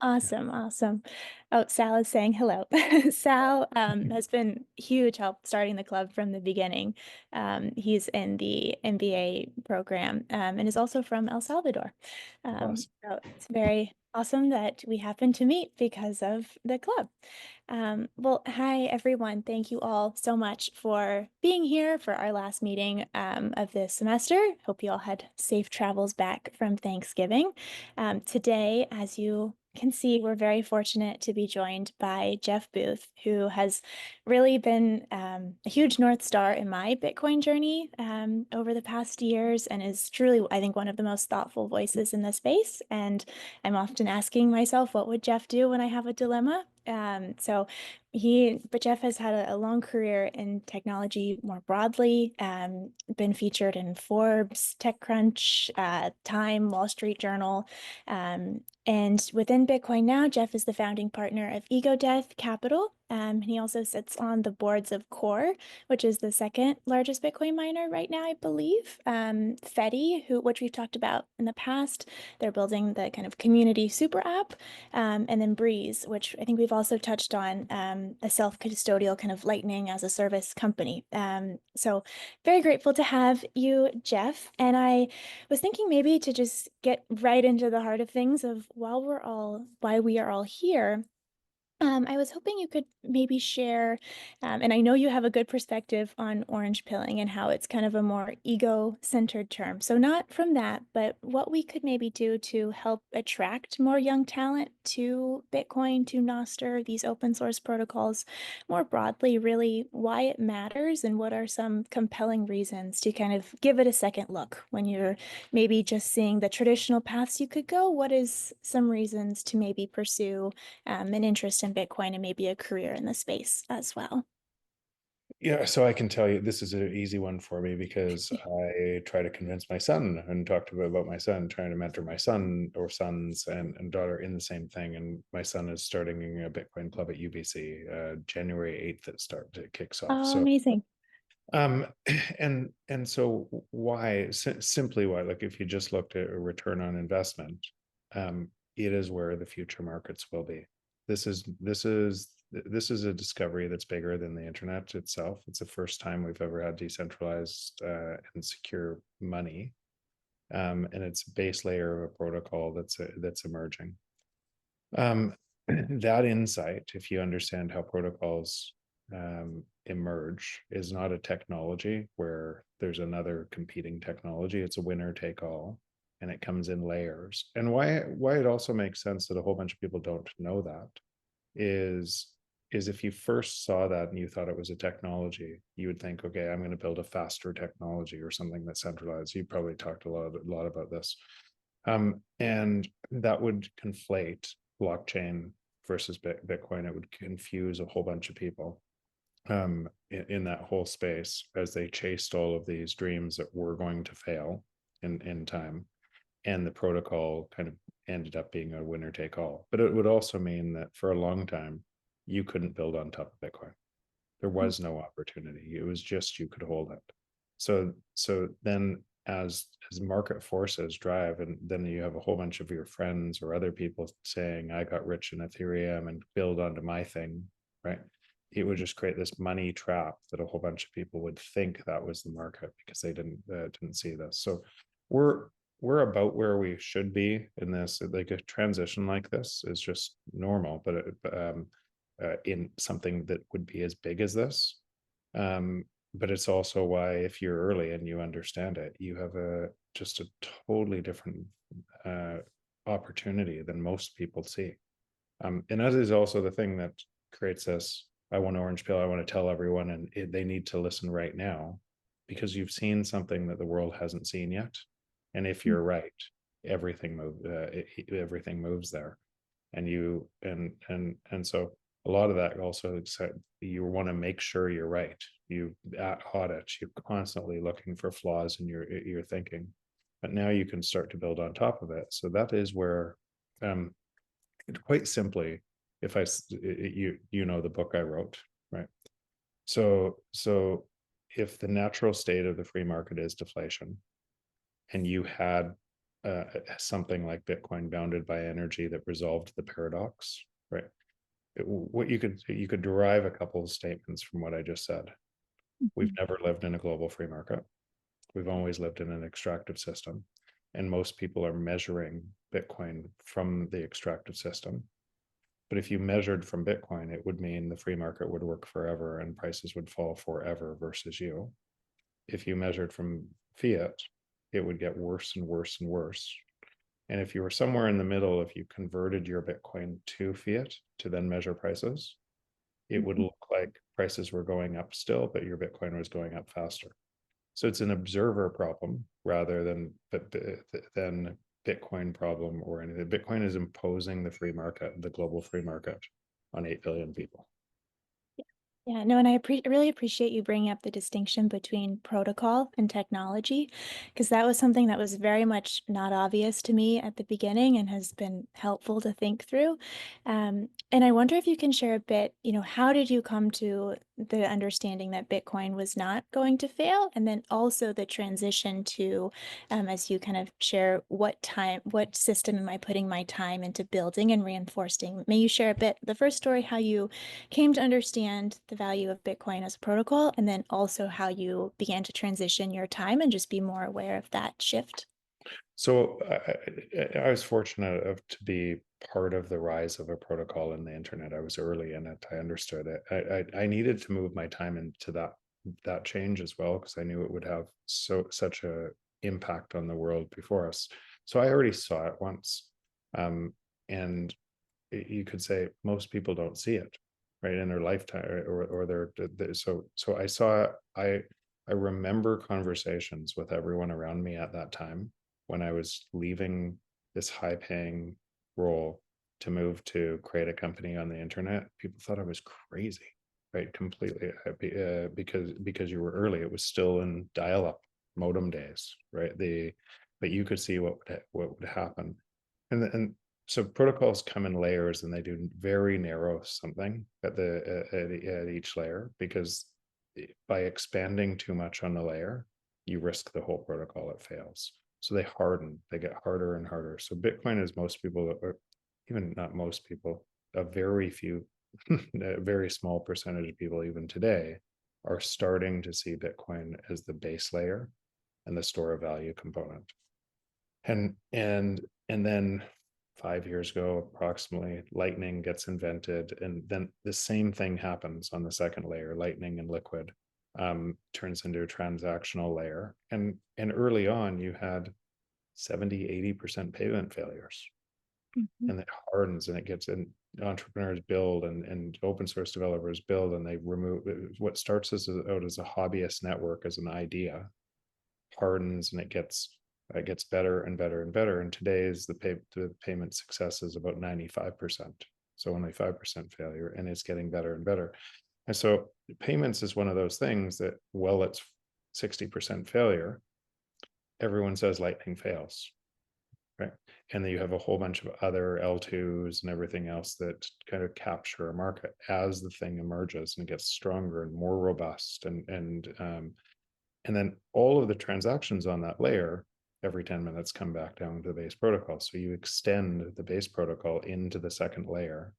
Awesome, awesome. Oh, Sal is saying hello. Sal has been huge help starting the club from the beginning. He's in the MBA program and is also from El Salvador. Awesome. So it's very awesome that we happen to meet because of the club. Well, hi everyone. Thank you all so much for being here for our last meeting of this semester. Hope you all had safe travels back from Thanksgiving. Today, as you can see, we're very fortunate to be joined by Jeff Booth, who has really been a huge North Star in my Bitcoin journey over the past years and is truly, I think, one of the most thoughtful voices in the space. And I'm often asking myself, what would Jeff do when I have a dilemma? But Jeff has had a long career in technology more broadly, been featured in Forbes, TechCrunch, Time, Wall Street Journal. And within Bitcoin now, Jeff is the founding partner of Ego Death Capital. And he also sits on the boards of Core, which is the second largest Bitcoin miner right now, I believe. Fedi, which we've talked about in the past, they're building the kind of community super app. And then Breeze, which I think we've also touched on, a self-custodial kind of Lightning as a service company. So very grateful to have you, Jeff. And I was thinking maybe to just get right into the heart of things of why we are all here. I was hoping you could maybe share, and I know you have a good perspective on orange pilling and how it's kind of a more ego-centered term. So not from that, but what we could maybe do to help attract more young talent to Bitcoin, to Nostr, these open source protocols, more broadly, really why it matters and what are some compelling reasons to kind of give it a second look when you're maybe just seeing the traditional paths you could go. What is some reasons to maybe pursue an interest in Bitcoin and maybe a career in the space as well? Yeah, so I can tell you this is an easy one for me because I try to convince my son and talk to him about my son, trying to mentor my son or sons and daughter in the same thing. And my son is starting a Bitcoin club at UBC, January 8th it kicks off. Oh, So amazing. um and so why simply why, like if you just looked at a return on investment, it is where the future markets will be. This is a discovery that's bigger than the internet itself. It's the first time we've ever had decentralized and secure money, and it's a base layer of a protocol that's emerging. um, that insight, if you understand how protocols emerge, is not a technology where there's another competing technology. It's a winner take all, and it comes in layers. And why it also makes sense that a whole bunch of people don't know that is if you first saw that and you thought it was a technology, you would think, okay, I'm going to build a faster technology or something that's centralized. You probably talked a lot about this, and that would conflate blockchain versus Bitcoin. It would confuse a whole bunch of people in that whole space as they chased all of these dreams that were going to fail in time. And the protocol kind of ended up being a winner take all. But it would also mean that for a long time, you couldn't build on top of Bitcoin. There was no opportunity. It was just you could hold it. So then as market forces drive, and then you have a whole bunch of your friends or other people saying, I got rich in Ethereum and build onto my thing, right? It would just create this money trap that a whole bunch of people would think that was the market because they didn't see this. So we're we're about where we should be in this. Like a transition like this is just normal, but in something that would be as big as this. But it's also why, if you're early and you understand it, you have just a totally different uh, opportunity than most people see. And that is also the thing that creates this. I want orange pill. I want to tell everyone, and they need to listen right now because you've seen something that the world hasn't seen yet. And if you're right, everything moves there. And so a lot of that also, you want to make sure you're right. You at audit, you're constantly looking for flaws in your thinking, but now you can start to build on top of it. So that is where, um, quite simply, if I you know the book I wrote, right? So if the natural state of the free market is deflation, and you had something like Bitcoin bounded by energy that resolved the paradox, right? What you could derive a couple of statements from what I just said. We've never lived in a global free market. We've always lived in an extractive system, and most people are measuring Bitcoin from the extractive system. But if you measured from Bitcoin, it would mean the free market would work forever and prices would fall forever versus you. If you measured from fiat, it would get worse and worse and worse. And if you were somewhere in the middle, if you converted your Bitcoin to fiat to then measure prices, it would look like prices were going up still, but your Bitcoin was going up faster. So it's an observer problem rather than Bitcoin problem or anything. Bitcoin is imposing the free market, the global free market, on 8 billion people. Yeah, no, and I really appreciate you bringing up the distinction between protocol and technology, because that was something that was very much not obvious to me at the beginning and has been helpful to think through. And I wonder if you can share a bit, how did you come to the understanding that Bitcoin was not going to fail? And then also the transition to, as you kind of share, what system am I putting my time into building and reinforcing? May you share a bit, the first story, how you came to understand the value of Bitcoin as a protocol, and then also how you began to transition your time and just be more aware of that shift. So I was fortunate to be part of the rise of a protocol in the internet. I was early in it. I understood it. I needed to move my time into that change as well, because I knew it would have such a impact on the world before us. So I already saw it once, and you could say most people don't see it, right, in their lifetime, or so I saw. I remember conversations with everyone around me at that time when I was leaving this high paying role to move to create a company on the internet. People thought I was crazy, right? Completely, because you were early. It was still in dial up modem days, right? But you could see what would happen. And so protocols come in layers, and they do very narrow something at each layer, because by expanding too much on the layer, you risk the whole protocol, it fails. So they harden, they get harder and harder. So Bitcoin is, most people, or even not most people, a very few, a very small percentage of people even today are starting to see Bitcoin as the base layer and the store of value component. And then 5 years ago, approximately, Lightning gets invented, and then the same thing happens on the second layer. Lightning and Liquid turns into a transactional layer, and early on, you had 70-80% payment failures, and it hardens, and it gets in. Entrepreneurs build, and open source developers build, and they remove what starts out as a hobbyist network, as an idea, hardens, and it gets better and better and better. And today's the payment success is about 95%. So only 5% failure, and it's getting better and better. And so payments is one of those things that, well, it's 60% failure. Everyone says Lightning fails, right? And then you have a whole bunch of other L2s and everything else that kind of capture a market as the thing emerges and gets stronger and more robust. And then all of the transactions on that layer every 10 minutes come back down to the base protocol. So you extend the base protocol into the second layer,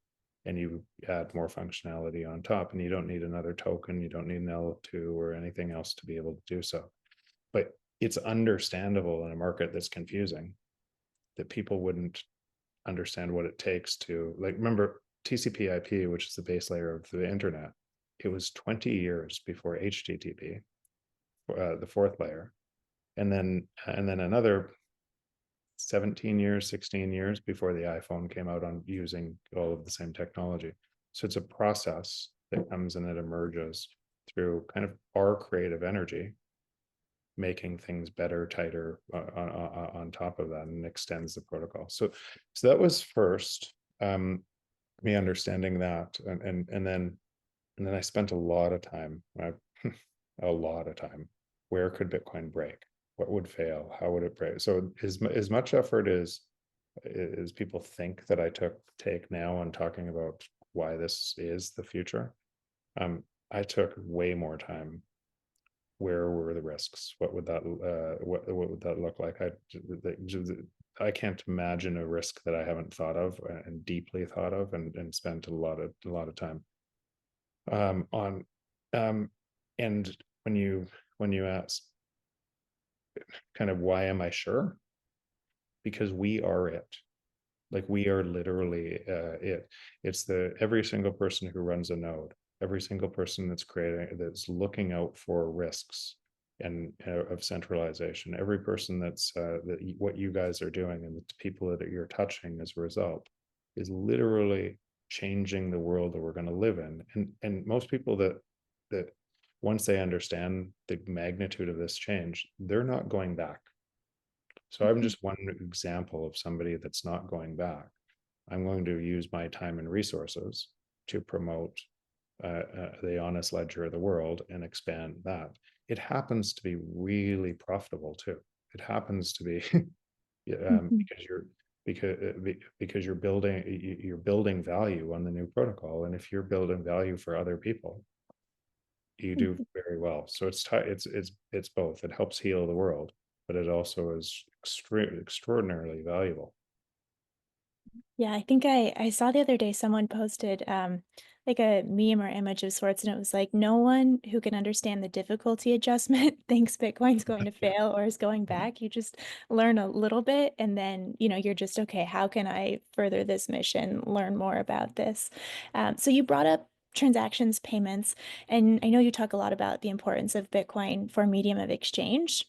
and you add more functionality on top, and you don't need another token. You don't need an L2 or anything else to be able to do so. But it's understandable in a market that's confusing that people wouldn't understand what it takes to, like, remember TCP IP, which is the base layer of the internet. It was 20 years before HTTP, the fourth layer, and then another 17 years, 16 years before the iPhone came out on using all of the same technology. So it's a process that comes and it emerges through kind of our creative energy, making things better, tighter on top of that, and extends the protocol. So that was first, me understanding that, and then I spent a lot of time, a lot of time. Where could Bitcoin break? What would fail? How would it break? So as much effort as people think that I take now on talking about why this is the future, I took way more time where were the risks? What would that what would that look like? I can't imagine a risk that I haven't thought of and deeply thought of and spent a lot of time on. And when you ask kind of why am I sure? Because we are it. Like we are literally it. It's the every single person who runs a node, every single person that's looking out for risks and of centralization, every person that's what you guys are doing and the people that you're touching as a result is literally changing the world that we're going to live in. And most people that once they understand the magnitude of this change, they're not going back. So I'm just one example of somebody that's not going back. I'm going to use my time and resources to promote the honest ledger of the world and expand that. It happens to be really profitable too. It happens to be Mhm. because you're building value on the new protocol, and if you're building value for other people, you do very well. So it's both. It helps heal the world, but it also is extraordinarily valuable. Yeah, I think I saw the other day someone posted like a meme or image of sorts, and it was like no one who can understand the difficulty adjustment thinks Bitcoin's going to Yeah. fail or is going back. You just learn a little bit and then, you're just okay, how can I further this mission, learn more about this? So you brought up transactions, payments, and I know you talk a lot about the importance of Bitcoin for medium of exchange,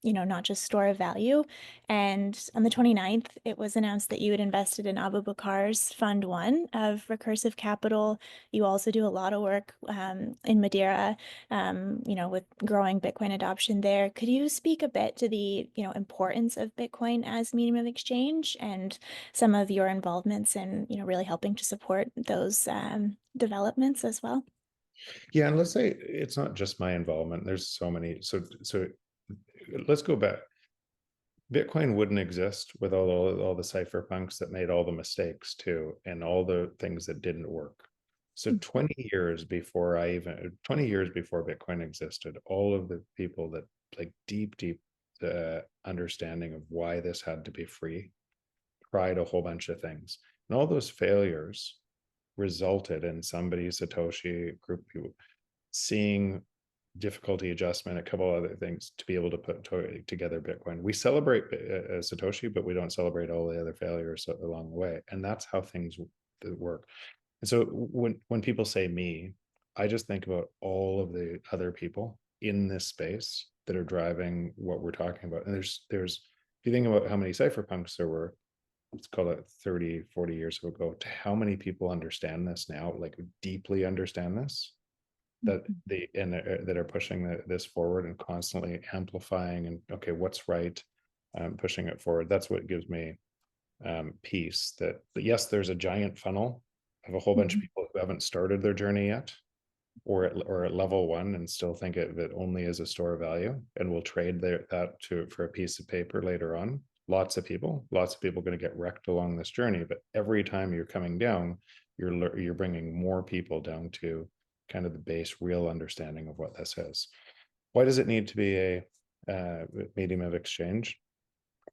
not just store of value. And on the 29th, it was announced that you had invested in Abu Bakar's Fund One of Recursive Capital. You also do a lot of work in Madeira, with growing Bitcoin adoption there. Could you speak a bit to the, importance of Bitcoin as medium of exchange and some of your involvements in, really helping to support those developments as well? Yeah, and let's say it's not just my involvement. There's so many. So let's go back. Bitcoin wouldn't exist with all the cypherpunks that made all the mistakes too, and all the things that didn't work. So 20 years before Bitcoin existed, all of the people that like deep understanding of why this had to be free tried a whole bunch of things, and all those failures resulted in somebody, Satoshi group people, seeing difficulty adjustment, a couple other things to be able to put together Bitcoin. We celebrate Satoshi, but we don't celebrate all the other failures along the way. And that's how things work. And so when people say me, I just think about all of the other people in this space that are driving what we're talking about. And there's if you think about how many cypherpunks there were, let's call it 30, 40 years ago, to how many people understand this now, like deeply understand this, that that are pushing this forward and constantly amplifying and okay, what's right, pushing it forward. That's what gives me peace. That yes, there's a giant funnel of a whole bunch of Mhm. people who haven't started their journey yet, or at level one and still think of it only as a store of value, and will trade that for a piece of paper later on. Lots of people going to get wrecked along this journey, but every time you're coming down, you're bringing more people down to kind of the base real understanding of what this is. Why does it need to be a medium of exchange?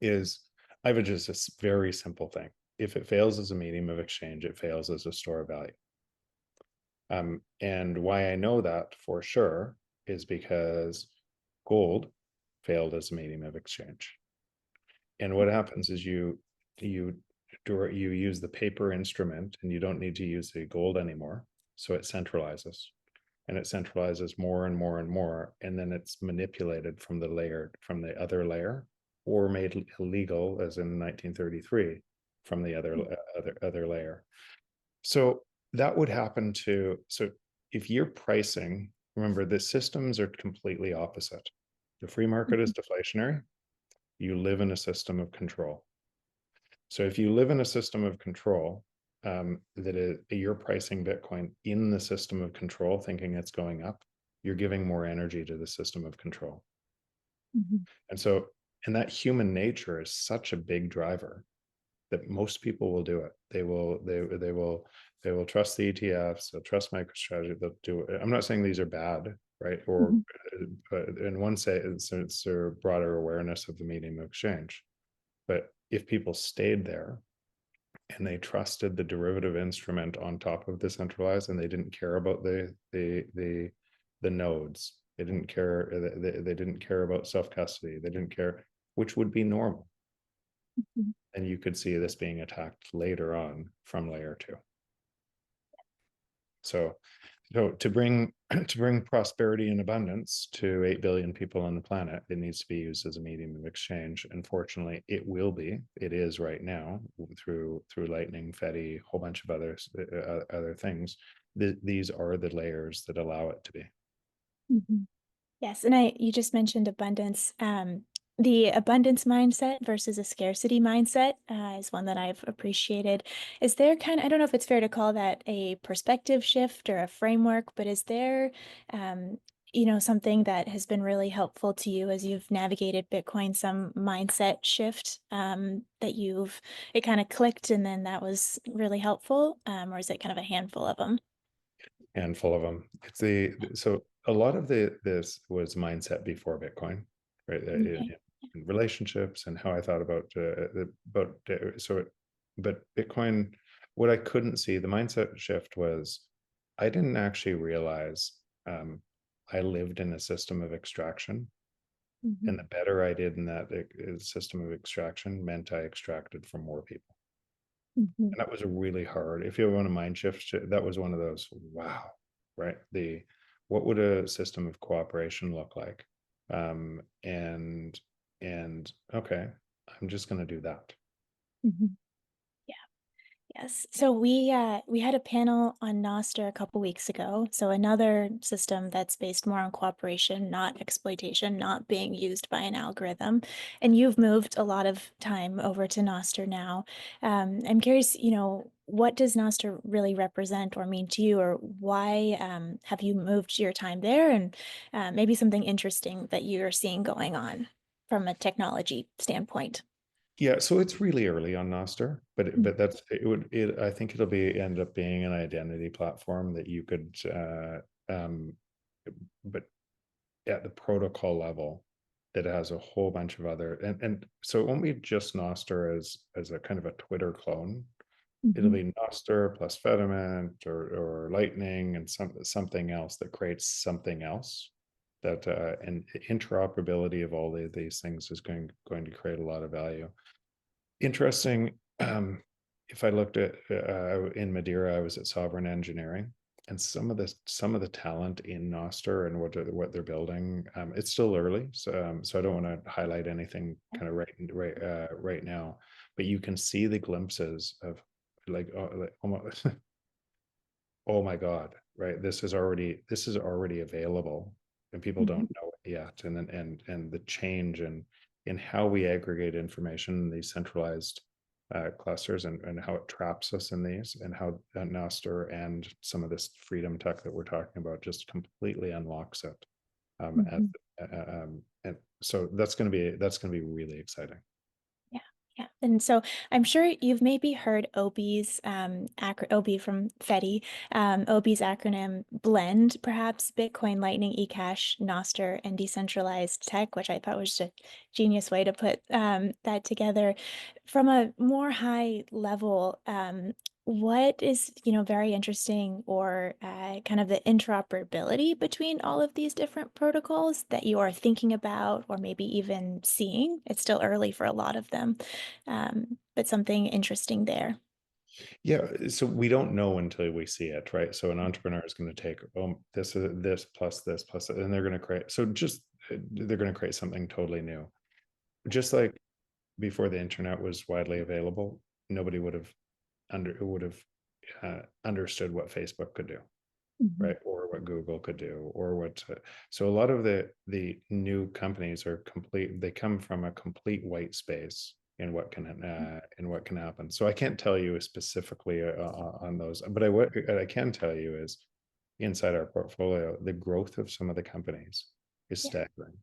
Is I have just a very simple thing. If it fails as a medium of exchange, it fails as a store of value. And why I know that for sure is because gold failed as a medium of exchange. And what happens is you use the paper instrument and you don't need to use the gold anymore. So it centralizes, and it centralizes more and more and more. And then it's manipulated from the other layer, or made illegal as in 1933 from the other layer. So that would happen to, so if you're pricing, remember the systems are completely opposite. The free market is deflationary. You live in a system of control. So if you live in a system of control, you're pricing Bitcoin in the system of control, thinking it's going up, you're giving more energy to the system of control. Mhm. And so, and that human nature is such a big driver that most people will do it. They will trust the ETFs, they'll trust MicroStrategy, they'll do it. I'm not saying these are bad, right? Or Mhm. in one sense, it's a broader awareness of the medium of exchange. But if people stayed there and they trusted the derivative instrument on top of the centralized, and they didn't care about the nodes, they didn't care, they didn't care about self custody, they didn't care, which would be normal. Mhm. And you could see this being attacked later on from layer two. So to bring to bring prosperity and abundance to 8 billion people on the planet, it needs to be used as a medium of exchange. Unfortunately, it is right now through Lightning, Fedi, a whole bunch of other things. These are the layers that allow it to be. Mhm. Yes, and you just mentioned abundance. The abundance mindset versus a scarcity mindset is one that I've appreciated. Is there I don't know if it's fair to call that a perspective shift or a framework, but is there, um, something that has been really helpful to you as you've navigated Bitcoin, some mindset shift that it kind of clicked and then that was really helpful? Or is it kind of a handful of them? Handful of them. So a lot of this was mindset before Bitcoin, right? Okay. In relationships and how I thought but Bitcoin, what I couldn't see, the mindset shift was, I didn't actually realize I lived in a system of extraction, Mhm. and the better I did in that system of extraction meant I extracted from more people. Mhm. And that was really hard. If you want a mind shift, that was one of those, wow, right? What would a system of cooperation look like? Um, and and okay, I'm just going to do that. Mhm. Yes. So we had a panel on Nostr a couple weeks ago. So another system that's based more on cooperation, not exploitation, not being used by an algorithm. And you've moved a lot of time over to Nostr now. I'm curious, what does Nostr really represent or mean to you, or why have you moved your time there? And maybe something interesting that you're seeing going on from a technology standpoint. Yeah, so it's really early on Nostr, but that's I think it'll end up being an identity platform that you could but at the protocol level, that has a whole bunch of other, and so it won't be just Nostr as a kind of a Twitter clone. It'll Mhm. be Nostr plus Fediment or Lightning and something else that creates something else. That and interoperability of all of these things is going to create a lot of value. Interesting. If I looked at in Madeira, I was at Sovereign Engineering, and some of the talent in Nostr and what they're building. It's still early, so I don't want to highlight anything kind of right now. But you can see the glimpses of like almost oh my God, right? This is already available, and people Mhm. don't know it yet. And then and the change in how we aggregate information in these centralized clusters, and how it traps us in these, and how Nostr and some of this freedom tech that we're talking about just completely unlocks it. Mhm. And so that's going to be really exciting. Yeah, yeah. And so I'm sure you've maybe heard OB's OB from Fedi, OB's acronym Blend, perhaps Bitcoin, Lightning, eCash, Nostr, and decentralized tech, which I thought was a genius way to put that together. From a more high level, what is, very interesting or kind of the interoperability between all of these different protocols that you are thinking about or maybe even seeing? It's still early for a lot of them, but something interesting there. Yeah, so we don't know until we see it, right? So an entrepreneur is going to take this plus this plus, and they're going to create. So just they're going to create something totally new. Just like before the internet was widely available, nobody would have understood what Facebook could do, Mhm. right? Or what Google could do, or so a lot of the new companies are complete. They come from a complete white space in what can happen. So I can't tell you specifically on those, but what I can tell you is inside our portfolio, the growth of some of the companies is Yeah. staggering.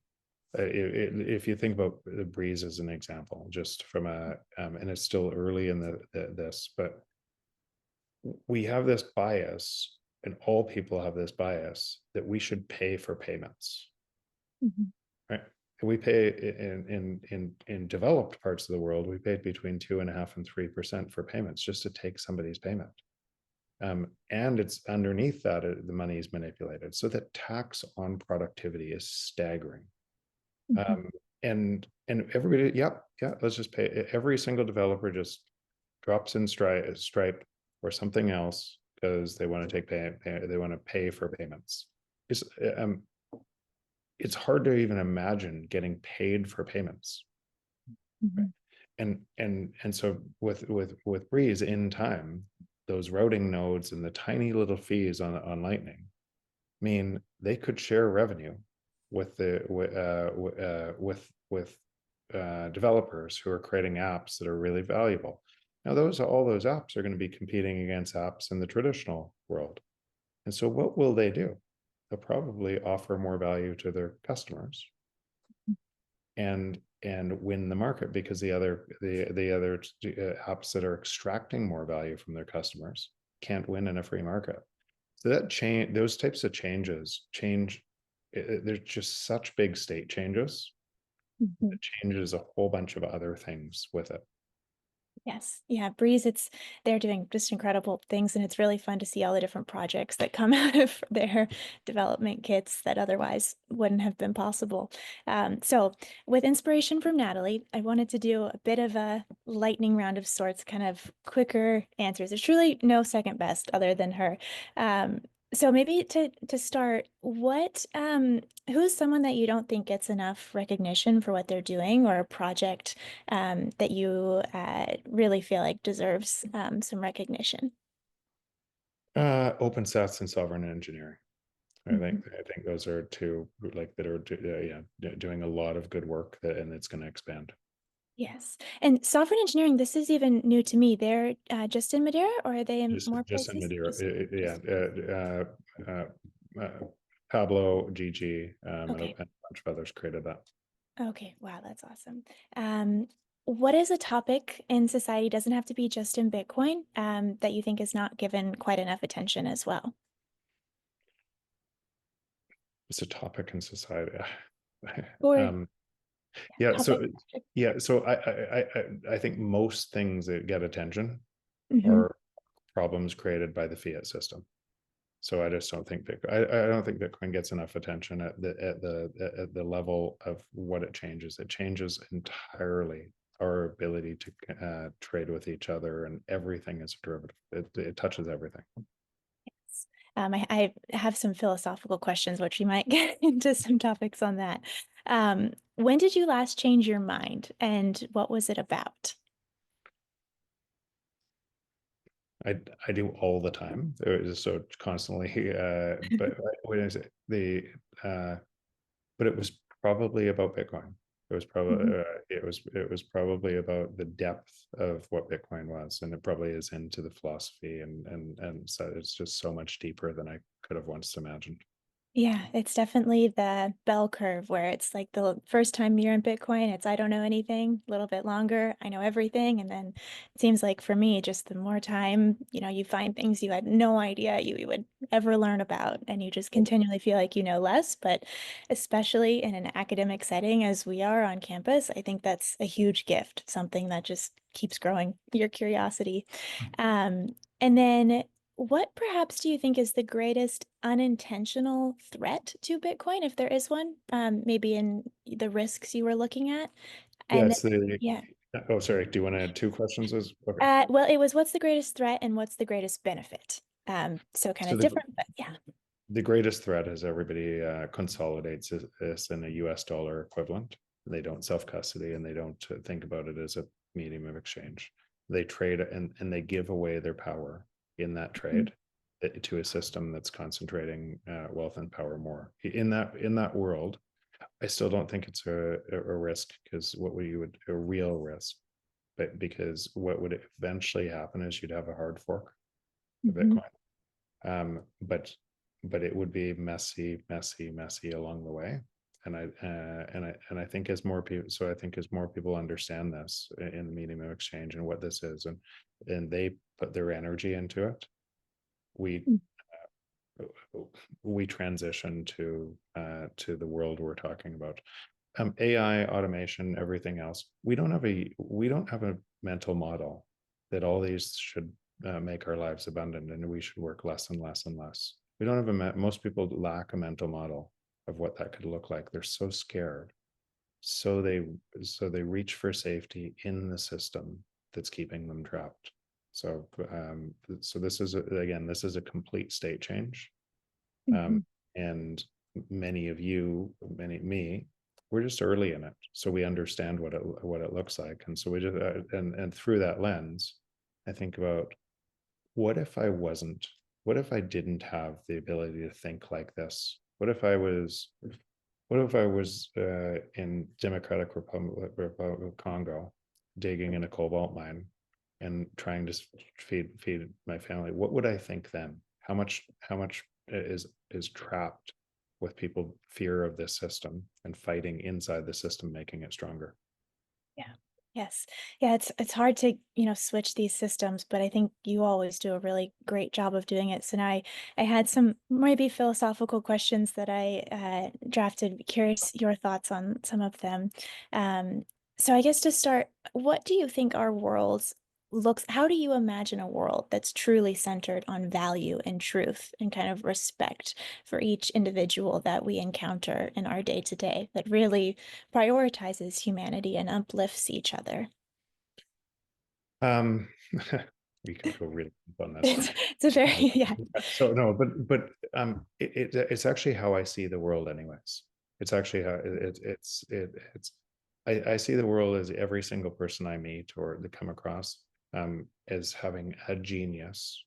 If you think about the Breeze as an example, just from and it's still early in this, but we have this bias and all people have this bias that we should pay for payments, Mhm. right? And we pay in developed parts of the world, we pay between 2.5% and 3% for payments just to take somebody's payment. And it's underneath that the money is manipulated. So the tax on productivity is staggering. Mhm. Um, and everybody, yeah, let's just pay. Every single developer just drops in Stripe or something else because they want to they want to pay for payments. It's um, it's hard to even imagine getting paid for payments. Right? Mhm. And so with Breeze in time, those routing nodes and the tiny little fees on Lightning mean they could share revenue with the with developers who are creating apps that are really valuable. Now, all those apps are going to be competing against apps in the traditional world. And so what will they do? They'll probably offer more value to their customers and win the market because the other apps that are extracting more value from their customers can't win in a free market. So that change, those types of change. There's just such big state changes. Mhm. It changes a whole bunch of other things with it. Yes. Yeah. Breeze, they're doing just incredible things, and it's really fun to see all the different projects that come out of their development kits that otherwise wouldn't have been possible. So with inspiration from Natalie, I wanted to do a bit of a lightning round of sorts, kind of quicker answers. There's truly no second best other than her. Um, so maybe to start, who's someone that you don't think gets enough recognition for what they're doing, or a project that you really feel like deserves some recognition? OpenSats and sovereign engineering. Mhm. I think those are two like that are doing a lot of good work and it's going to expand. Yes. And software engineering, this is even new to me. They're just in Madeira, or are they in more Just in places? Madeira, yeah. Just Pablo, Gigi, and a okay. bunch of others created that. Okay. Wow, that's awesome. What is a topic in society, doesn't have to be just in Bitcoin, that you think is not given quite enough attention as well? It's a topic in society. Or um, yeah, topic? so yeah, so I think most things that get attention Hmm. are problems created by the fiat system. So I just don't think I don't think Bitcoin gets enough attention at the level of what it changes. It changes entirely our ability to trade with each other, and everything is a derivative. It touches everything. I have some philosophical questions, which we might get into some topics on that. When did you last change your mind, and what was it about? I do all the time. So constantly, but what is it? Uh, but it was probably about Bitcoin. It was Mhm. probably it was probably about the depth of what Bitcoin was, and it probably is into the philosophy and so it's just so much deeper than I could have once imagined. Yeah, it's definitely the bell curve where it's like the first time you're in Bitcoin, it's I don't know anything, a little bit longer, I know everything. And then it seems like for me, just the more time, you find things you had no idea you would ever learn about, and you just continually feel like you know less. But especially in an academic setting as we are on campus, I think that's a huge gift, something that just keeps growing your curiosity. Um, and then what perhaps do you think is the greatest unintentional threat to Bitcoin, if there is one, maybe in the risks you were looking at? Yeah, And then, it's the. yeah, Oh, sorry. Do you want to add two questions? As okay. well, it was what's the greatest threat and what's the greatest benefit? So kind So of different, but yeah. the greatest threat is everybody consolidates this in a US dollar equivalent. They don't self custody and they don't think about it as a medium of exchange. They trade and they give away their power in that trade to a system that's concentrating wealth and power more. In that world, I still don't think it's a risk because what would you would a real risk, but because what would eventually happen is you'd have a hard fork of Mhm. Bitcoin. But it would be messy along the way. And I think as more people, so I think as more people understand this in the medium of exchange and what this is, and they put their energy into it, we we transition to the world we're talking about. AI, automation, everything else. We don't have a mental model that all these should make our lives abundant, and we should work less and less and less. We don't have most people lack a mental model of what that could look like. They're so scared, so they reach for safety in the system that's keeping them trapped. So this is a complete state change. Mhm. And many of you, me, we're just early in it, so we understand what it looks like, and so we just and through that lens, I think about what if I wasn't, what if I didn't have the ability to think like this? What if I was in Democratic Republic of Congo, digging in a cobalt mine and trying to feed my family? What would I think then? How much is trapped with people fear of this system and fighting inside the system, making it stronger? Yeah. Yes. Yeah, it's hard to, switch these systems, but I think you always do a really great job of doing it. So now I had some maybe philosophical questions that I drafted. Curious your thoughts on some of them. Um, so I guess to start, what do you think our world looks, how do you imagine a world that's truly centered on value and truth and kind of respect for each individual that we encounter in our day to day, that really prioritizes humanity and uplifts each other? Um, we could go really deep on this. It's a very, yeah. So no, it's actually how I see the world, anyways. It's actually how it's. I see the world as every single person I meet or that come across as having a genius,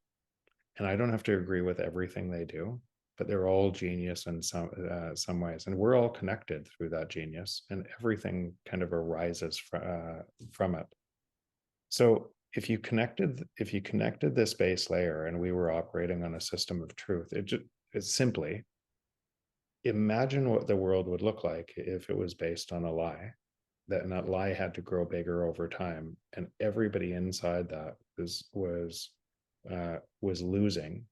and I don't have to agree with everything they do, but they're all genius in some ways, and we're all connected through that genius, and everything kind of arises from it. So if you connected this base layer and we were operating on a system of truth, it's simply imagine what the world would look like if it was based on a lie. And that lie had to grow bigger over time, and everybody inside that was losing,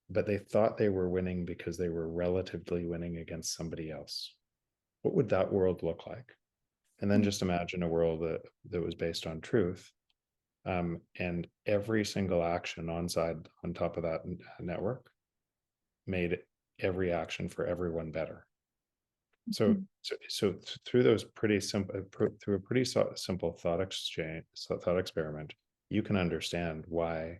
but they thought they were winning because they were relatively winning against somebody else. What would that world look like? And then just imagine a world that was based on truth, and every single action on top of that network made every action for everyone better. So, Mhm. through those pretty simple, through a pretty simple thought experiment, you can understand why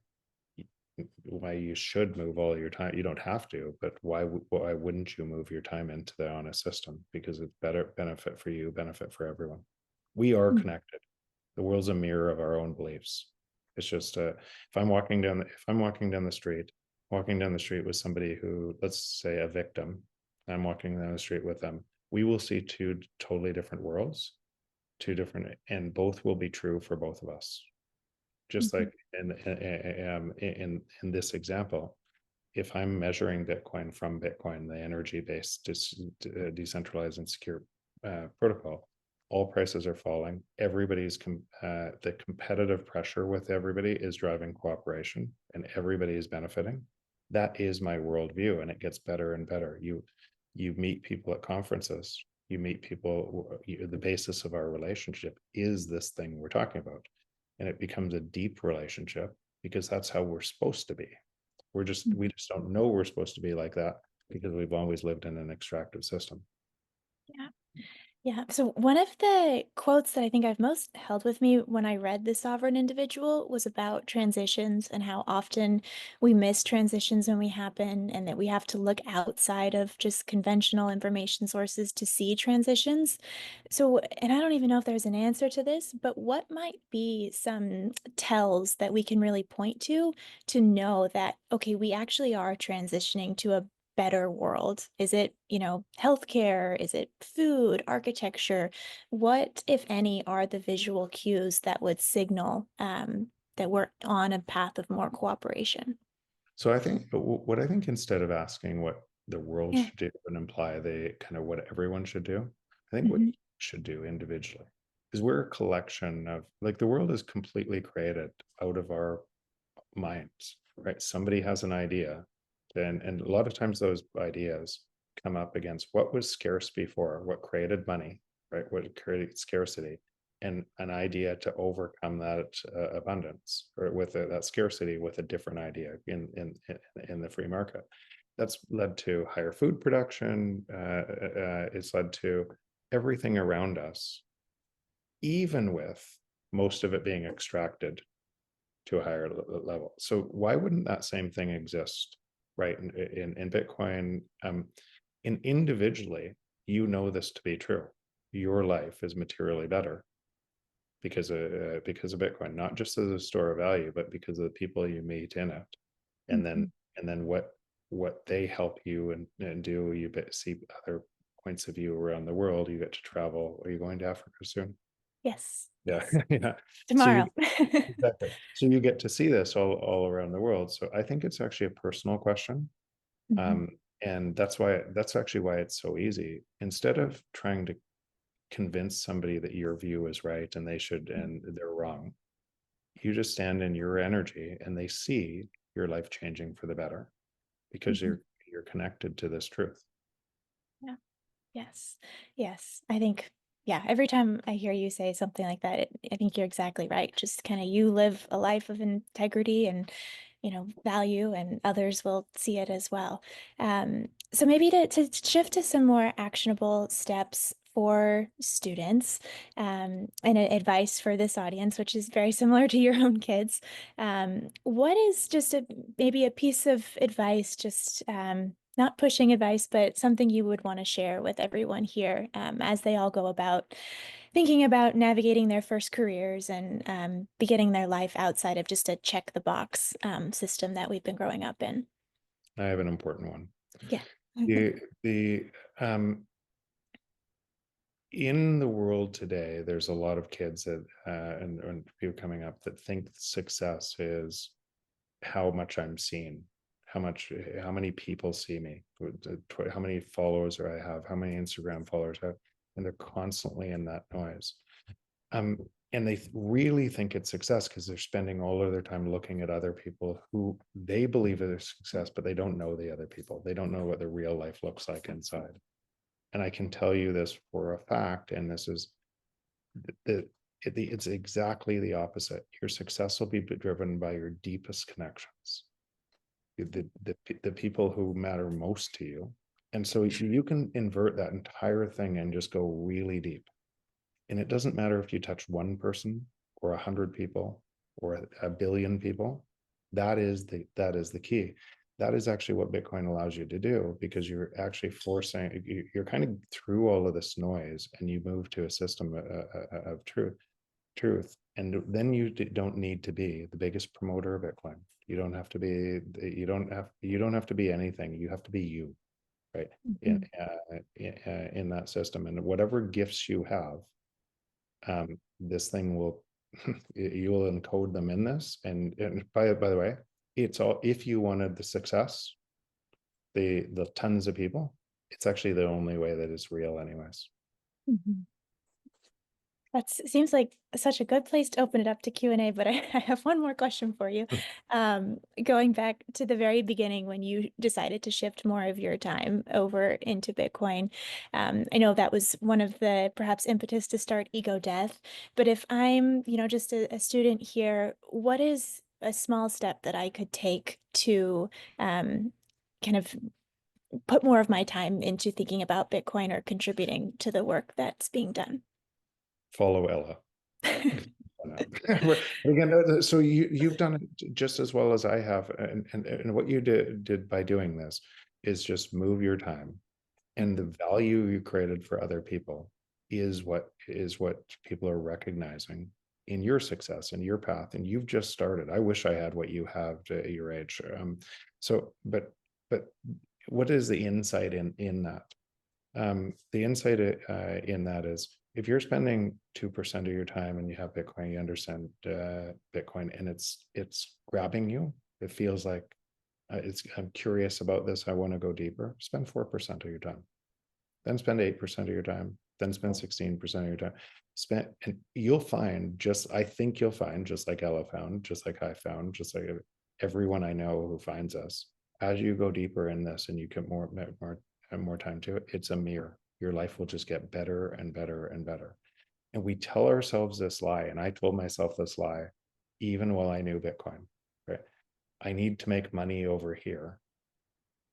you should move all your time. You don't have to, but why wouldn't you move your time into the honest system? Because it's better benefit for you, benefit for everyone. We are connected. The world's a mirror of our own beliefs. It's just if I'm walking down the street with somebody who, let's say, a victim, I'm walking down the street with them, we will see two totally different worlds, and both will be true for both of us. Just Mhm. like in this example, if I'm measuring Bitcoin from Bitcoin, the energy-based decentralized and secure protocol, all prices are falling. The competitive pressure with everybody is driving cooperation, and everybody is benefiting. That is my worldview, and it gets better and better. You meet people at conferences. You meet people. The basis of our relationship is this thing we're talking about, and it becomes a deep relationship because that's how we're supposed to be. We just don't know we're supposed to be like that because we've always lived in an extractive system. Yeah. Yeah. So one of the quotes that I think I've most held with me when I read The Sovereign Individual was about transitions and how often we miss transitions when we happen, and that we have to look outside of just conventional information sources to see transitions. So, and I don't even know if there's an answer to this, but what might be some tells that we can really point to know that, okay, we actually are transitioning to a better world? Is it, healthcare? Is it food, architecture? What, if any, are the visual cues that would signal that we're on a path of more cooperation? So what I think, instead of asking what the world Yeah. should do and imply the kind of what everyone should do, I think what Hmm. you should do individually is we're a collection of, like, the world is completely created out of our minds, right? Somebody has an idea, And a lot of times those ideas come up against what was scarce before, what created money, right? What created scarcity, and an idea to overcome that abundance, or with that scarcity, with a different idea in the free market. That's led to higher food production. It's led to everything around us, even with most of it being extracted to a higher level. So why wouldn't that same thing exist, right? In Bitcoin, in individually, you know this to be true. Your life is materially better because of Bitcoin, not just as a store of value, but because of the people you meet in it, and Mhm. then what they help you and do. You see other points of view around the world. You get to travel. Are you going to Africa soon? Yes. Yeah, Yes. yeah. So you Tomorrow. exactly. So you get to see this all around the world. So I think it's actually a personal question. Mhm. Um, and that's actually why it's so easy. Instead of trying to convince somebody that your view is right and they should and they're wrong, you just stand in your energy and they see your life changing for the better because Mhm. you're connected to this truth. Yeah. Yes. Yes. I think, yeah, every time I hear you say something like that, I think you're exactly right. Just kind of you live a life of integrity and, value, and others will see it as well. So maybe to shift to some more actionable steps for students, and advice for this audience, which is very similar to your own kids. What is just maybe a piece of advice, just not pushing advice, but something you would want to share with everyone here, as they all go about thinking about navigating their first careers and beginning their life outside of just a check the box system that we've been growing up in? I have an important one. Yeah. The in the world today, there's a lot of kids that and people coming up that think success is how much I'm seen, how many people see me, how many followers I have, how many Instagram followers I have, and they're constantly in that noise. Um, and they really think it's success because they're spending all of their time looking at other people who they believe are success, but they don't know the other people. They don't know what their real life looks like inside. And I can tell you this for a fact, and this is the it's exactly the opposite. Your success will be driven by your deepest connections, the people who matter most to you. And so you can invert that entire thing and just go really deep. And it doesn't matter if you touch one person or 100 people or a billion people. That is the key. That is actually what Bitcoin allows you to do, because you're actually forcing, you're kind of through all of this noise and you move to a system of truth. And then you don't need to be the biggest promoter of Bitcoin. You don't have to be anything. You have to be you, right? in Mhm. in that system, and whatever gifts you have, this thing will you will encode them in this. And by the way, it's all, if you wanted the success, the tons of people, it's actually the only way that it's real anyways. Mhm. That seems like such a good place to open it up to Q&A, but I have one more question for you. Going back to the very beginning when you decided to shift more of your time over into Bitcoin, I know that was one of the perhaps impetus to start Ego Death, but if I'm, just a student here, what is a small step that I could take to kind of put more of my time into thinking about Bitcoin or contributing to the work that's being done? Follow Ella. Again, so you've done it just as well as I have, and what you did by doing this is just move your time, and the value you created for other people is what people are recognizing in your success and your path. And you've just started. I wish I had what you have at your age. So but what is the insight in that? The insight in that is, if you're spending 2% of your time and you have Bitcoin, you understand Bitcoin, and it's grabbing you. It feels like I'm curious about this. I want to go deeper. Spend 4% of your time, then spend 8% of your time, then spend 16% of your time. And you'll find, I think you'll find, just like Ella found, just like I found, just like everyone I know who finds us, as you go deeper in this and you get more time to it, it's a mirror. Your life will just get better and better and better. And we tell ourselves this lie, and I told myself this lie even while I knew Bitcoin, right? I need to make money over here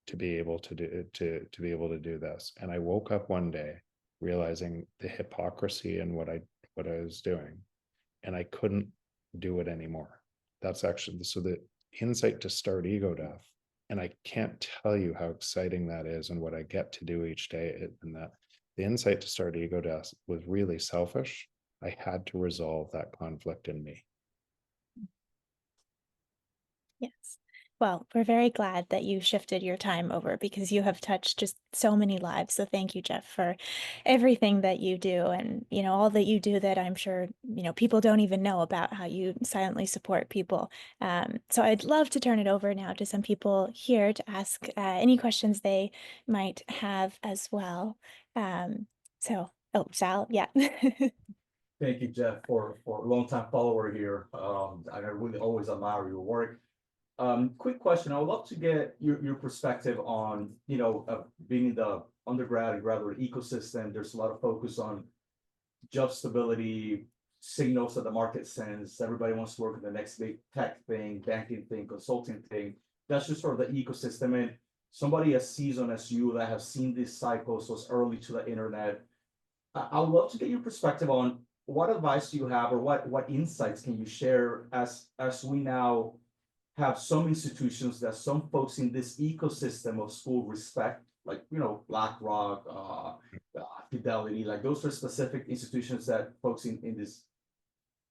to be able to do this. And I woke up one day realizing the hypocrisy in what I was doing, and I couldn't do it anymore. That's actually so the insight to start ego death. And I can't tell you how exciting that is and what I get to do each day. And that the insight to start ego death was really selfish. I had to resolve that conflict in me. Yes. Well, we're very glad that you shifted your time over because you have touched just so many lives. So thank you, Jeff, for everything that you do and, all that you do that I'm sure, people don't even know about how you silently support people. So I'd love to turn it over now to some people here to ask any questions they might have as well. Oh, Sal, yeah. Thank you, Jeff, for a long time follower here. I really always admire your work. Quick question. I would love to get your perspective on, being in the undergrad and graduate ecosystem. There's a lot of focus on job stability, signals that the market sends. Everybody wants to work in the next big tech thing, banking thing, consulting thing. That's just sort of the ecosystem. And somebody as seasoned as you that have seen these cycles was early to the internet. I would love to get your perspective on what advice do you have, or what insights can you share as we now have some institutions that some folks in this ecosystem of school respect, like BlackRock, Fidelity, like those are specific institutions that folks in this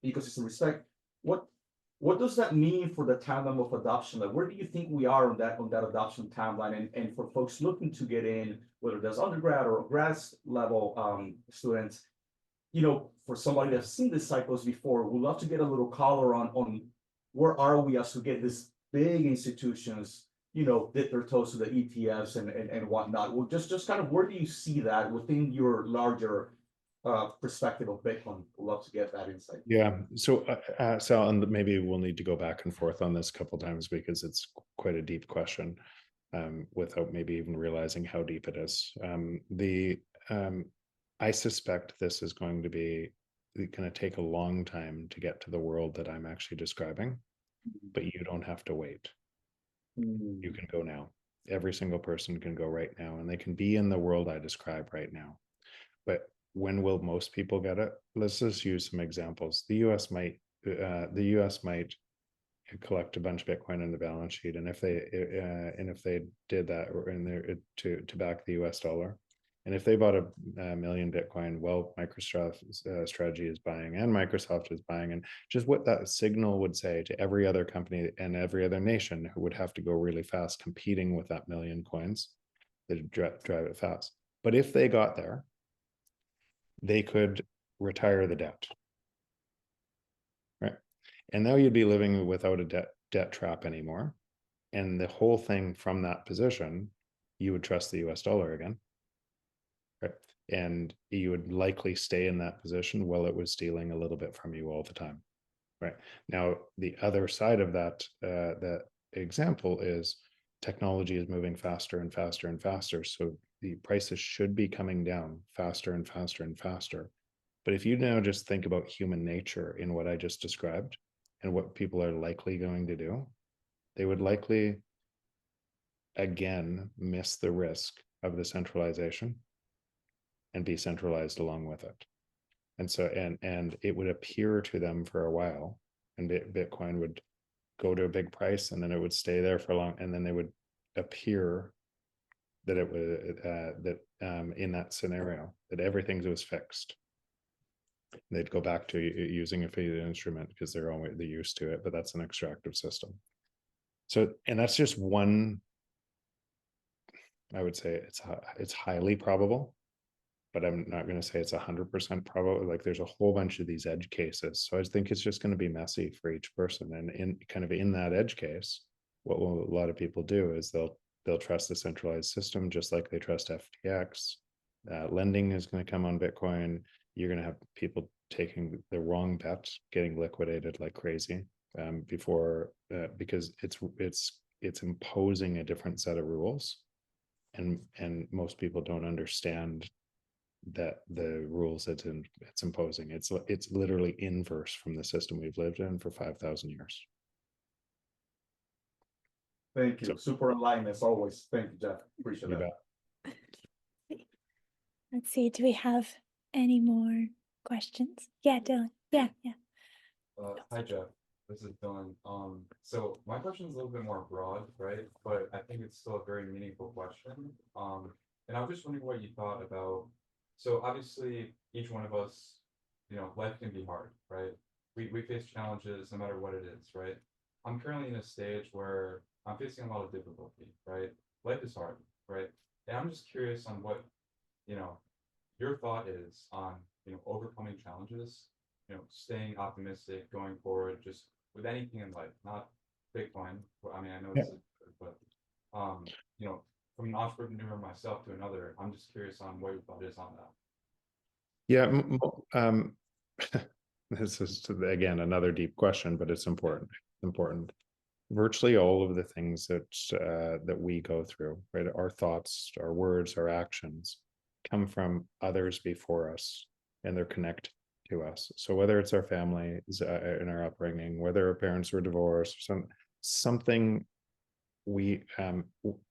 ecosystem respect. What does that mean for the timeline of adoption? Like, where do you think we are on that adoption timeline? And for folks looking to get in, whether there's undergrad or grad level students, for somebody that's seen these cycles before, we'd love to get a little color on where are we as we get these big institutions, dip their toes to the ETFs and whatnot. Well, just kind of where do you see that within your larger perspective of Bitcoin? We'd love to get that insight. Yeah. So, Sal, and maybe we'll need to go back and forth on this a couple times because it's quite a deep question, without maybe even realizing how deep it is. I suspect this is going to take a long time to get to the world that I'm actually describing, but you don't have to wait. You can go now. Every single person can go right now, and they can be in the world I describe right now. But when will most people get it? Let's just use some examples. The US might collect a bunch of Bitcoin in the balance sheet, and if they did that, or in there to back the US dollar, and if they bought a million Bitcoin, well, MicroStrategy is buying, and Microsoft is buying, and just what that signal would say to every other company and every other nation who would have to go really fast competing with that million coins that drive it fast. But if they got there, they could retire the debt, right? And now you'd be living without a debt trap anymore. And the whole thing from that position, you would trust the US dollar again, right? And you would likely stay in that position while it was stealing a little bit from you all the time, right? Now, the other side of that example is technology is moving faster and faster and faster. So the prices should be coming down faster and faster and faster. But if you now just think about human nature in what I just described and what people are likely going to do, they would likely, again, miss the risk of the centralization and be centralized along with it. And so, and it would appear to them for a while, and Bitcoin would go to a big price, and then it would stay there for long, and then they would appear that it would in that scenario that everything was fixed. They'd go back to using a fiat instrument because they're used to it, but that's an extractive system. So, and that's just one. I would say it's highly probable, but I'm not going to say it's 100% probable. Like, there's a whole bunch of these edge cases, so I think it's just going to be messy for each person. And in that edge case, what will a lot of people do is they'll trust the centralized system just like they trust FTX. Lending is going to come on Bitcoin. You're going to have people taking the wrong bet, getting liquidated like crazy, because it's it's imposing a different set of rules, and most people don't understand that the rules it's imposing, it's literally inverse from the system we've lived in for 5,000 years. Thank you. So, Super enlightening as always. Thank you, Jeff. Appreciate you that. bet. Let's see, do we have any more questions? Yeah, Dylan. Yeah. Hi, Jeff. This is Dylan. So my question is a little bit more broad, right? But I think it's still a very meaningful question. And I was just wondering what you thought about. So obviously, each one of us, life can be hard, right? We face challenges no matter what it is, right? I'm currently in a stage where I'm facing a lot of difficulty, right? Life is hard, right? And I'm just curious on what, your thought is on, overcoming challenges, staying optimistic, going forward, just with anything in life, not Bitcoin. I mean, I know this is, but, from an entrepreneur myself to another, I'm just curious on what your thought is on that. Yeah, this is again another deep question, but it's important. Virtually all of the things that we go through, right? Our thoughts, our words, our actions come from others before us, and they're connected to us. So whether it's our family in our upbringing, whether our parents were divorced, or something we,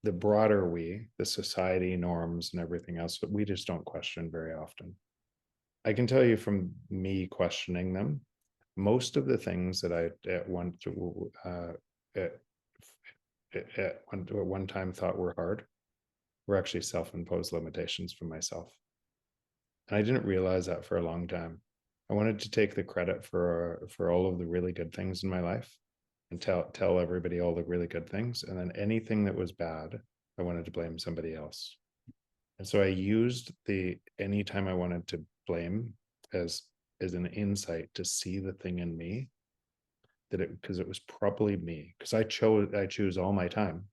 the broader we, the society norms and everything else, but we just don't question very often. I can tell you from me questioning them, most of the things that I at one time thought were hard were actually self-imposed limitations for myself. And I didn't realize that for a long time. I wanted to take the credit for all of the really good things in my life and tell everybody all the really good things. And then anything that was bad, I wanted to blame somebody else. And so I used anytime I wanted to blame as an insight to see the thing in me, because it was probably me, because I choose all my time.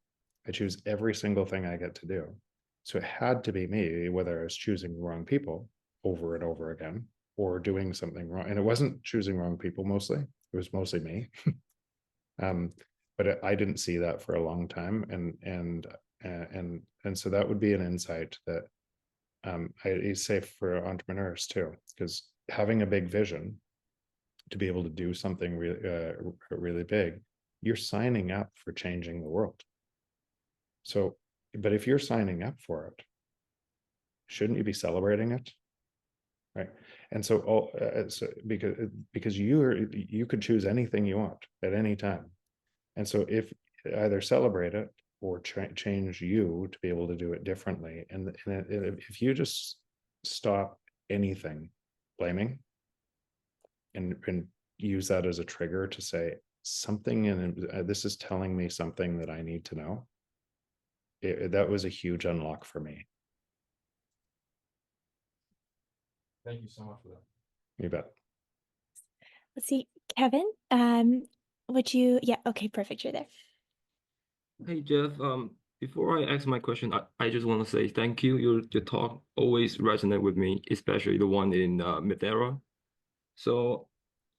I choose every single thing I get to do. So it had to be me, whether I was choosing the wrong people over and over again, or doing something wrong. And it wasn't choosing wrong people mostly. It was mostly me. But I didn't see that for a long time. And so that would be an insight that I say for entrepreneurs too, because having a big vision to be able to do something really big, you're signing up for changing the world. So, but if you're signing up for it, shouldn't you be celebrating it? Right. And so, because you could choose anything you want at any time. And so if either celebrate it or change you to be able to do it differently. And if you just stop anything blaming and use that as a trigger to say something, and this is telling me something that I need to know, that was a huge unlock for me. Thank you so much for that. You bet. Let's see, Kevin, would you, yeah, okay, perfect, you're there. Hey, Jeff, before I ask my question, I just want to say thank you. Your talk always resonate with me, especially the one in Madeira. So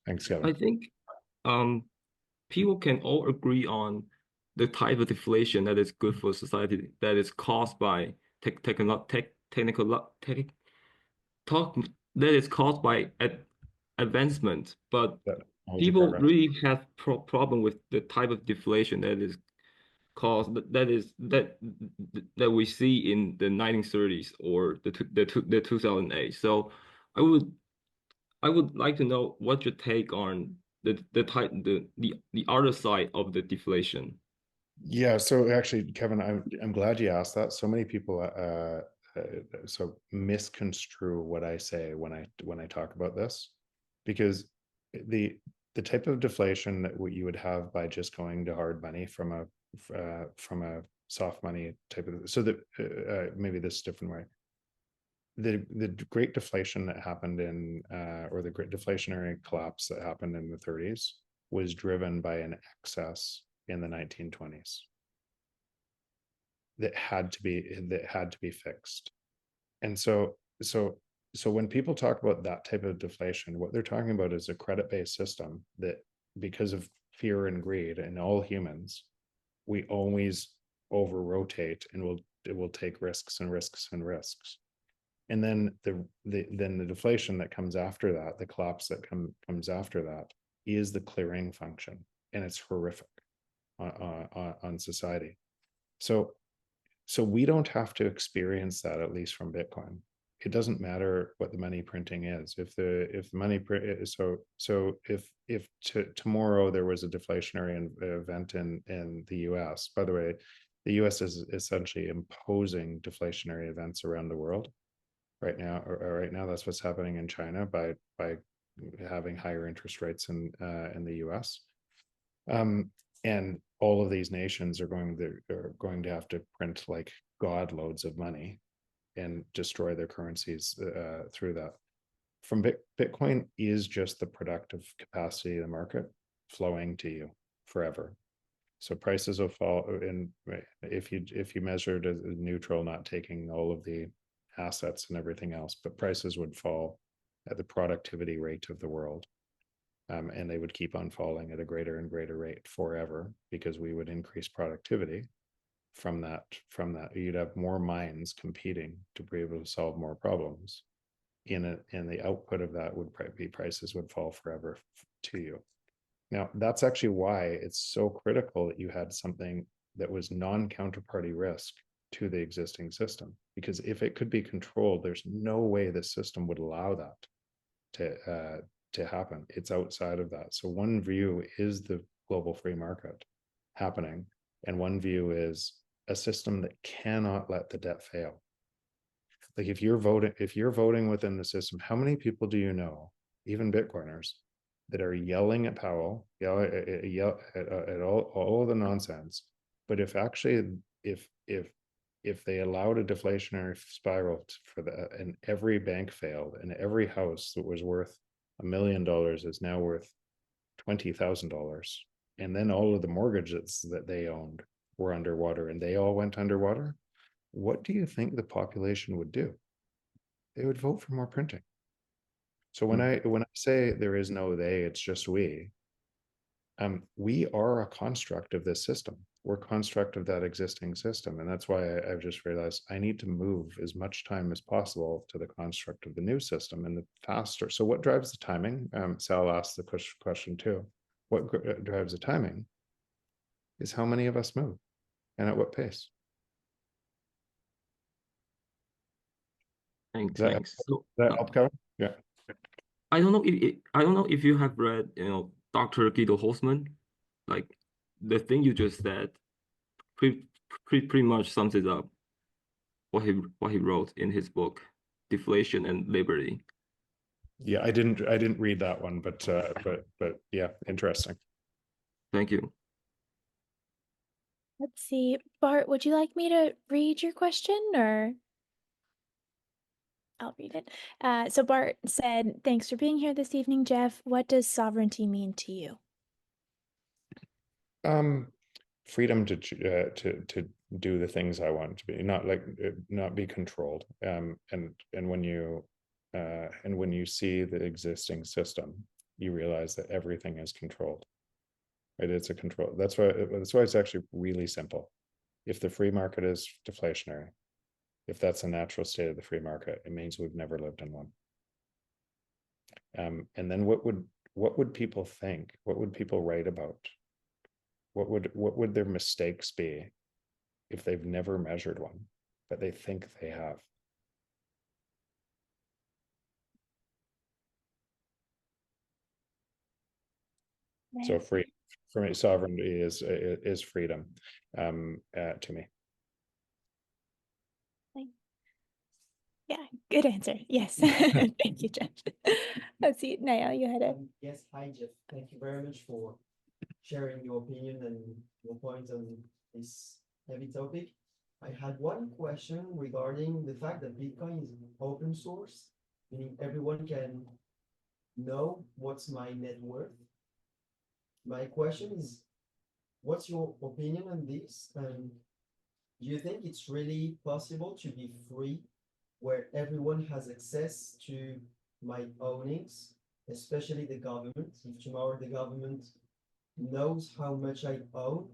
Thanks, Kevin. I think people can all agree on the type of deflation that is good for society, that is caused by advancement, but people really have problem with the type of deflation that is caused, that we see in the 1930s or the 2008. So I would like to know what your take on the other side of the deflation. Yeah, so actually, Kevin, I'm glad you asked that. So many people so misconstrue what I say when I talk about this, because the type of deflation that you would have by just going to hard money from a soft money type of, so that maybe this different way. The great deflation that happened in or the great deflationary collapse that happened in the 30s was driven by an excess in the 1920s that had to be fixed. And so when people talk about that type of deflation, what they're talking about is a credit-based system that, because of fear and greed in all humans, we always over rotate, and it will take risks and risks and risks. And then the deflation that comes after that, the collapse that comes after that, is the clearing function, and it's horrific on society. So we don't have to experience that, at least from Bitcoin. It doesn't matter what the money printing is. If the money print, so if tomorrow there was a deflationary event in the US, by the way, the US is essentially imposing deflationary events around the world right now. Right now, that's what's happening in China by having higher interest rates in the US. And all of these nations are going to have to print like god loads of money and destroy their currencies through that. From Bitcoin is just the productive capacity of the market flowing to you forever. So prices will fall, and if you measured as neutral, not taking all of the assets and everything else, but prices would fall at the productivity rate of the world. And they would keep on falling at a greater and greater rate forever, because we would increase productivity from that. You'd have more minds competing to be able to solve more problems. And the output of that would be prices would fall forever to you. Now, that's actually why it's so critical that you had something that was non-counterparty risk to the existing system, because if it could be controlled, there's no way the system would allow that to happen. It's outside of that. So one view is the global free market happening, and one view is a system that cannot let the debt fail. Like if you're voting within the system, how many people do you know, even Bitcoiners, that are yelling at Powell, yell at all of the nonsense? But if they allowed a deflationary spiral and every bank failed, and every house that was worth $1 million is now worth $20,000, and then all of the mortgages that they owned were underwater, and they all went underwater, what do you think the population would do? They would vote for more printing. So when I say there is no they, it's just we are a construct of this system. We're a construct of that existing system. And that's why I've just realized I need to move as much time as possible to the construct of the new system, and the faster. So what drives the timing? Sal asked the question too. What drives the timing is how many of us move and at what pace. Thanks. Does that help, Kevin? Yeah. I don't know if you have read, Dr. Guido Hosman. Like the thing you just said, pretty much sums it up. What he wrote in his book, Deflation and Liberty. Yeah, I didn't read that one, but yeah, interesting. Thank you. Let's see, Bart, would you like me to read your question, or? I'll read it. So Bart said, "Thanks for being here this evening, Jeff. What does sovereignty mean to you?" Freedom to do the things I want to be, not be controlled. And when you see the existing system, you realize that everything is controlled. Right? It's a control. That's why it's actually really simple. If the free market is deflationary, if that's a natural state of the free market, it means we've never lived in one. And then what would people think? What would people write about? What would their mistakes be if they've never measured one, but they think they have? So for me, sovereignty is freedom to me. Yeah, good answer. Yes. Thank you, Jeff. Let's see, Naya, you had a... Yes, hi, Jeff. Thank you very much for sharing your opinion and your point on this heavy topic. I had one question regarding the fact that Bitcoin is open source, meaning everyone can know what's my net worth. My question is, what's your opinion on this? And do you think it's really possible to be free where everyone has access to my ownings, especially the government? If tomorrow the government knows how much I own,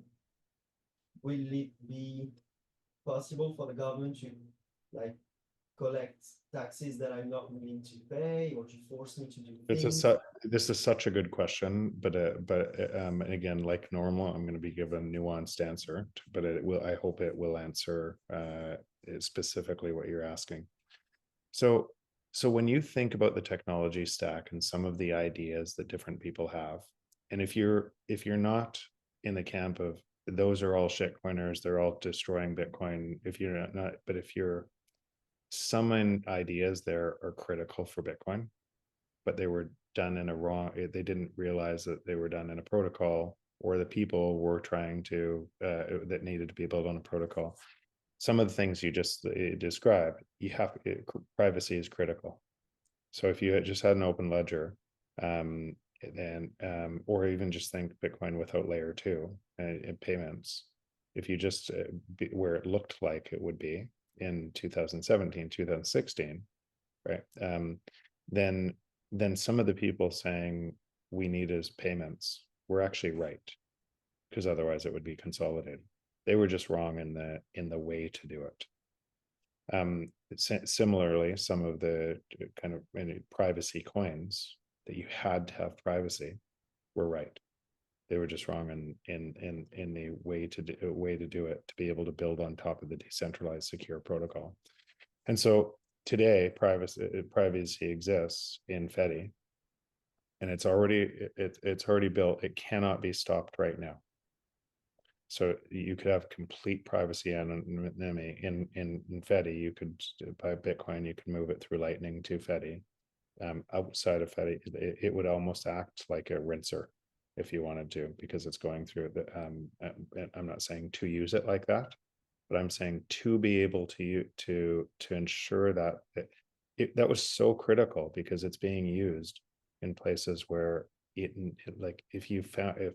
will it be possible for the government to like collect taxes that I'm not willing to pay, or to force me to do things? This is such a good question, but and again, like normal, I'm going to be given a nuanced answer, but I hope it will answer specifically what you're asking. So when you think about the technology stack and some of the ideas that different people have, and if you're not in the camp of those are all shitcoiners, they're all destroying Bitcoin, if you're not, but if you're, some ideas there are critical for Bitcoin, but they were done in a wrong, they didn't realize that they were done in a protocol, or the people were trying to that needed to be built on a protocol. Some of the things you just described, privacy is critical. So if you just had an open ledger, then or even just think Bitcoin without layer 2 and payments, if you just where it looked like it would be in 2017, 2016, right? Then some of the people saying we need is payments were actually right, because otherwise it would be consolidated. They were just wrong in the way to do it. Similarly, some of the kind of privacy coins that you had to have privacy were right. They were just wrong in the way to do it, to be able to build on top of the decentralized secure protocol. And so today, privacy exists in Fedi, and it's already built. It cannot be stopped right now. So you could have complete privacy anonymity in Fedi. You could buy Bitcoin, you could move it through Lightning to Fedi. Outside of Fedi, it would almost act like a rinser if you wanted to, because it's going through the. I'm not saying to use it like that, but I'm saying to be able to ensure that that was so critical, because it's being used in places where like if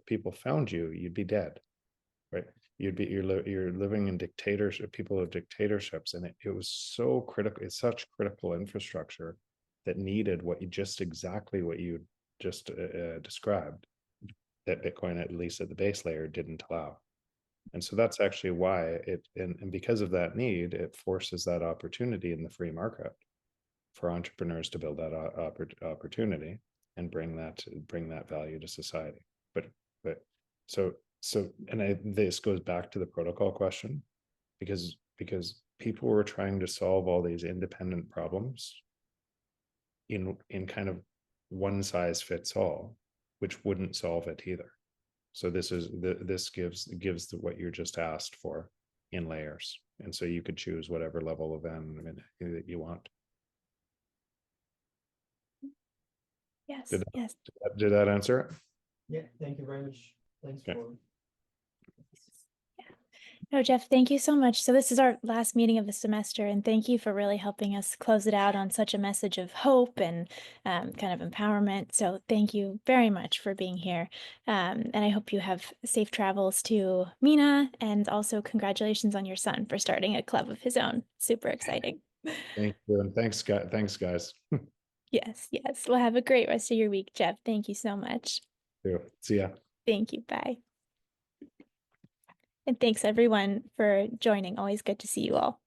people found you, you'd be dead. Right, you're living in dictatorship, people of dictatorships, and it was so critical. It's such critical infrastructure that needed exactly what you just described, that Bitcoin, at least at the base layer, didn't allow. And so that's actually why and because of that need, it forces that opportunity in the free market for entrepreneurs to build that opportunity and bring that value to society. But this goes back to the protocol question, because people were trying to solve all these independent problems in kind of one size fits all, which wouldn't solve it either. So this gives what you're just asked for in layers, and so you could choose whatever level of anonymity that you want. Yes, Did yes. that answer it? Yeah, thank you very much. Thanks Okay. for. No, Jeff, thank you so much. So this is our last meeting of the semester, and thank you for really helping us close it out on such a message of hope and kind of empowerment. So thank you very much for being here. And I hope you have safe travels to Mina, and also congratulations on your son for starting a club of his own. Super exciting. Thank you, and thanks guys. Yes, yes. Well, have a great rest of your week, Jeff. Thank you so much. See ya. Thank you. Bye. And thanks everyone for joining. Always good to see you all.